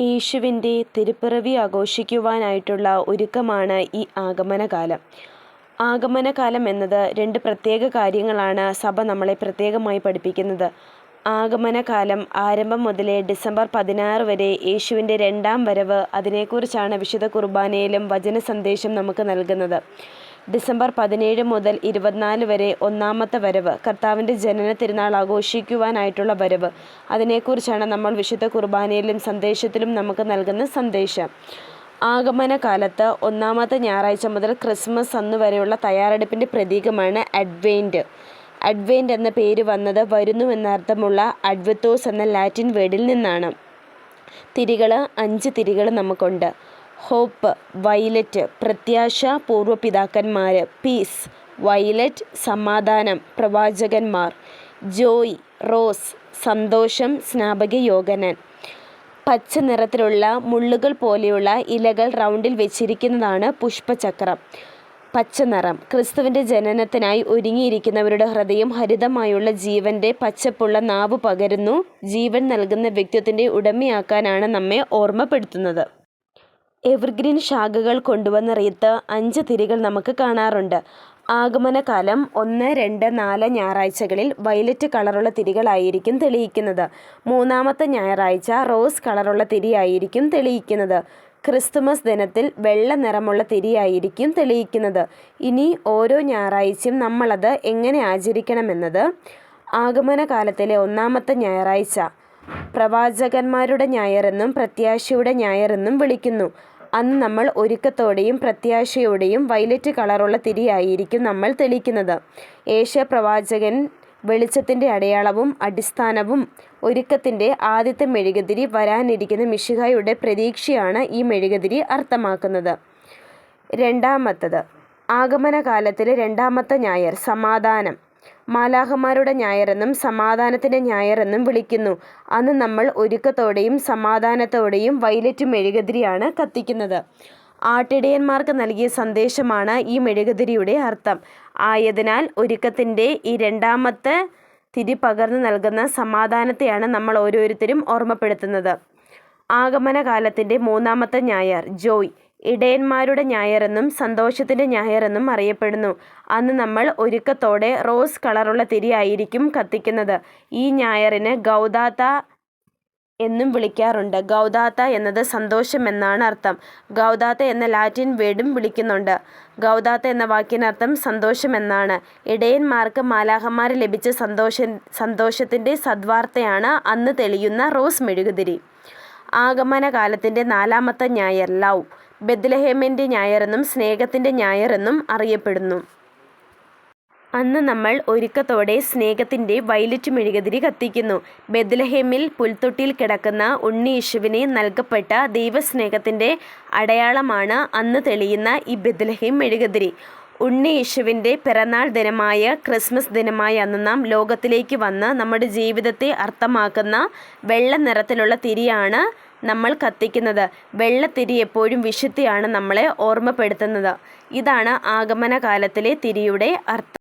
യേശുവിൻ്റെ തിരുപ്പിറവി ആഘോഷിക്കുവാനായിട്ടുള്ള ഒരുക്കമാണ് ഈ ആഗമനകാലം. ആഗമനകാലം എന്നത് രണ്ട് പ്രത്യേക കാര്യങ്ങളാണ് സഭ നമ്മളെ പ്രത്യേകമായി പഠിപ്പിക്കുന്നത്. ആഗമനകാലം ആരംഭം മുതലേ ഡിസംബർ 16 വരെ യേശുവിൻ്റെ രണ്ടാം വരവ്, അതിനെക്കുറിച്ചാണ് വിശുദ്ധ കുർബാനയിലും വചന സന്ദേശം നമുക്ക് നൽകുന്നത്. ഡിസംബർ 17 മുതൽ 24 വരെ ഒന്നാമത്തെ വരവ്, കർത്താവിൻ്റെ ജനന തിരുനാൾ ആഘോഷിക്കുവാനായിട്ടുള്ള വരവ്, അതിനെക്കുറിച്ചാണ് നമ്മൾ വിശുദ്ധ കുർബാനയിലും സന്ദേശത്തിലും നമുക്ക് നൽകുന്ന സന്ദേശം. ആഗമനകാലത്ത് ഒന്നാമത്തെ ഞായറാഴ്ച മുതൽ ക്രിസ്മസ് അന്ന് വരെയുള്ള തയ്യാറെടുപ്പിൻ്റെ പ്രതീകമാണ് അഡ്വെൻറ്റ്. അഡ്വെൻറ്റ് എന്ന പേര് വന്നത് വരുന്നു എന്നർത്ഥമുള്ള അഡ്വത്തോസ് എന്ന ലാറ്റിൻ വേർഡിൽ നിന്നാണ്. തിരികൾ 5 തിരികൾ നമുക്കുണ്ട്. ഹോപ്പ്, വയലറ്റ്, പ്രത്യാശ, പൂർവ്വപിതാക്കന്മാർ. പീസ്, വയലറ്റ്, സമാധാനം, പ്രവാചകന്മാർ. ജോയ്, റോസ്, സന്തോഷം, സ്നാപക യോഹന്നാൻ. പച്ച നിറത്തിലുള്ള മുള്ളുകൾ പോലെയുള്ള ഇലകൾ റൗണ്ടിൽ വെച്ചിരിക്കുന്നതാണ് പുഷ്പചക്രം. പച്ച നിറം ക്രിസ്തുവിൻ്റെ ജനനത്തിനായി ഒരുങ്ങിയിരിക്കുന്നവരുടെ ഹൃദയം ഹരിതമായുള്ള ജീവൻ്റെ പച്ചപ്പുള്ള നാവ് പകരുന്നു. ജീവൻ നൽകുന്ന വ്യക്തിത്വത്തിൻ്റെ ഉടമയാക്കാനാണ് നമ്മെ ഓർമ്മപ്പെടുത്തുന്നത്. എവർഗ്രീൻ ശാഖകൾ കൊണ്ടുവന്ന റീത്ത് 5 തിരികൾ നമുക്ക് കാണാറുണ്ട്. ആഗമനകാലം 1, 2, 4 ഞായറാഴ്ചകളിൽ വയലറ്റ് കളറുള്ള തിരികളായിരിക്കും തെളിയിക്കുന്നത്. മൂന്നാമത്തെ ഞായറാഴ്ച റോസ് കളറുള്ള തിരിയായിരിക്കും തെളിയിക്കുന്നത്. ക്രിസ്തുമസ് ദിനത്തിൽ വെള്ള നിറമുള്ള തിരിയായിരിക്കും തെളിയിക്കുന്നത്. ഇനി ഓരോ ഞായറാഴ്ചയും നമ്മളത് എങ്ങനെ ആചരിക്കണമെന്നത്, ആഗമനകാലത്തിലെ ഒന്നാമത്തെ ഞായറാഴ്ച പ്രവാചകന്മാരുടെ ഞായറെന്നും പ്രത്യാശയുടെ ഞായറെന്നും വിളിക്കുന്നു. അന്ന് നമ്മൾ ഒരുക്കത്തോടെയും പ്രത്യാശയോടെയും വയലറ്റ് കളറുള്ള തിരിയായിരിക്കും നമ്മൾ തെളിയിക്കുന്നത്. പ്രവാചകൻ വെളിച്ചത്തിൻ്റെ അടയാളവും അടിസ്ഥാനവും ഒരുക്കത്തിൻ്റെ ആദ്യത്തെ മെഴുകുതിരി വരാനിരിക്കുന്ന മിശിഹായുടെ പ്രതീക്ഷയാണ് ഈ മെഴുകുതിരി അർത്ഥമാക്കുന്നത്. രണ്ടാമത്തത്, ആഗമനകാലത്തിലെ രണ്ടാമത്തെ ഞായർ സമാധാനം. മാലാഖമാരുടെ ഞായറെന്നും സമാധാനത്തിൻ്റെ ഞായറെന്നും വിളിക്കുന്നു. അന്ന് നമ്മൾ ഒരുക്കത്തോടെയും സമാധാനത്തോടെയും വയലറ്റ് മെഴുകുതിരിയാണ് കത്തിക്കുന്നത്. ആട്ടിടയന്മാർക്ക് നൽകിയ സന്ദേശമാണ് ഈ മെഴുകുതിരിയുടെ അർത്ഥം. ആയതിനാൽ ഒരുക്കത്തിൻ്റെ ഈ രണ്ടാമത്തെ തിരി പകർന്നു നൽകുന്ന സമാധാനത്തെയാണ് നമ്മൾ ഓരോരുത്തരും ഓർമ്മപ്പെടുത്തുന്നത്. ആഗമനകാലത്തിൻ്റെ മൂന്നാമത്തെ ഞായർ ജോയ്, ഇടയന്മാരുടെ ഞായറെന്നും സന്തോഷത്തിൻ്റെ ഞായറെന്നും അറിയപ്പെടുന്നു. അന്ന് നമ്മൾ ഒരുക്കത്തോടെ റോസ് കളറുള്ള തിരിയായിരിക്കും കത്തിക്കുന്നത്. ഈ ഞായറിന് ഗൗദാത്ത എന്നും വിളിക്കാറുണ്ട്. ഗൗദാത്ത എന്നത് സന്തോഷം എന്നാണ് അർത്ഥം. ഗൗദാത്ത എന്ന ലാറ്റിൻ വേർഡും വിളിക്കുന്നുണ്ട്. ഗൗദാത്ത എന്ന വാക്കിനർത്ഥം സന്തോഷം എന്നാണ്. ഇടയന്മാർക്ക് മാലാഖമാർ ലഭിച്ച സന്തോഷത്തിൻ്റെ സദ്വാർത്തയാണ് അന്ന് തെളിയുന്ന റോസ് മെഴുകുതിരി. ആഗമനകാലത്തിൻ്റെ നാലാമത്തെ ഞായർ ലവ്, ബെത്ലഹേമിൻ്റെ ഞായറെന്നും സ്നേഹത്തിൻ്റെ ഞായറെന്നും അറിയപ്പെടുന്നു. അന്ന് നമ്മൾ ഒരുക്കത്തോടെ സ്നേഹത്തിൻ്റെ വയലറ്റ് മെഴുകുതിരി കത്തിക്കുന്നു. ബെത്ലഹേമിൽ പുൽത്തൊട്ടിയിൽ കിടക്കുന്ന ഉണ്ണി യേശുവിന് നൽകപ്പെട്ട ദൈവസ്നേഹത്തിൻ്റെ അടയാളമാണ് അന്ന് തെളിയുന്ന ഈ ബെത്ലഹേം മെഴുകുതിരി. ഉണ്ണി യേശുവിൻ്റെ പിറന്നാൾ ദിനമായ ക്രിസ്മസ് ദിനമായ അന്ന് നാം ലോകത്തിലേക്ക് വന്ന് നമ്മുടെ ജീവിതത്തെ അർത്ഥമാക്കുന്ന വെള്ള നിറത്തിലുള്ള തിരിയാണ് നമ്മൾ കത്തിക്കുന്നത്. വെള്ളത്തിരി എപ്പോഴും വിശുദ്ധിയാണ് നമ്മളെ ഓർമ്മപ്പെടുത്തുന്നത്. ഇതാണ് ആഗമനകാലത്തിലെ തിരിയുടെ അർത്ഥം.